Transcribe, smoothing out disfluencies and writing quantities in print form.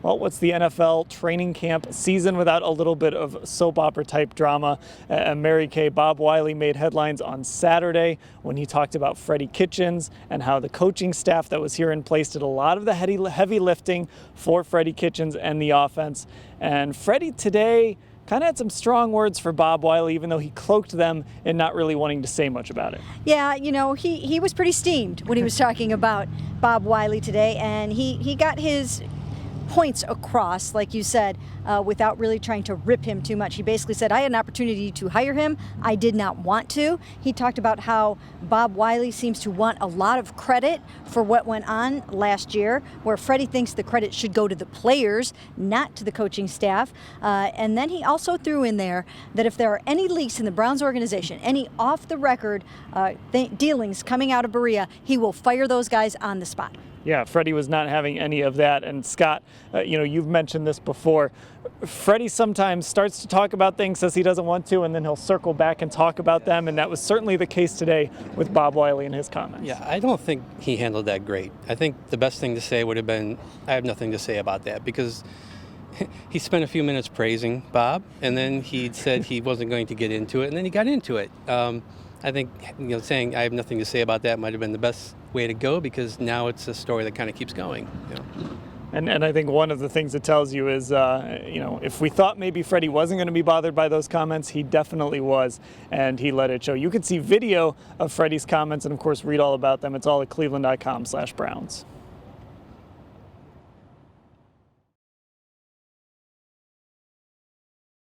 Well, what's the NFL training camp season without a little bit of soap opera type drama? Mary Kay, Bob Wylie made headlines on Saturday when he talked about Freddie Kitchens and how the coaching staff that was here in place did a lot of the heavy lifting for Freddie Kitchens and the offense. And Freddie today kind of had some strong words for Bob Wylie, even though he cloaked them in not really wanting to say much about it. Yeah, you know, he was pretty steamed when he was talking about Bob Wylie today, and he got his points across, like you said, without really trying to rip him too much. He basically said, I had an opportunity to hire him. I did not want to. He talked about how Bob Wylie seems to want a lot of credit for what went on last year, where Freddie thinks the credit should go to the players, not to the coaching staff. And then he also threw in there that if there are any leaks in the Browns organization, any off-the-record dealings coming out of Berea, he will fire those guys on the spot. Yeah, Freddie was not having any of that. And Scott, you've mentioned this before. Freddie sometimes starts to talk about things, says he doesn't want to, and then he'll circle back and talk about them. And that was certainly the case today with Bob Wylie and his comments. Yeah, I don't think he handled that great. I think the best thing to say would have been, I have nothing to say about that, because he spent a few minutes praising Bob, and then he said he wasn't going to get into it, and then he got into it. I think saying I have nothing to say about that might have been the best way to go, because now it's a story that kind of keeps going. And I think one of the things it tells you is, if we thought maybe Freddie wasn't going to be bothered by those comments, he definitely was, and he let it show. You can see video of Freddie's comments and, of course, read all about them. It's all at cleveland.com/Browns.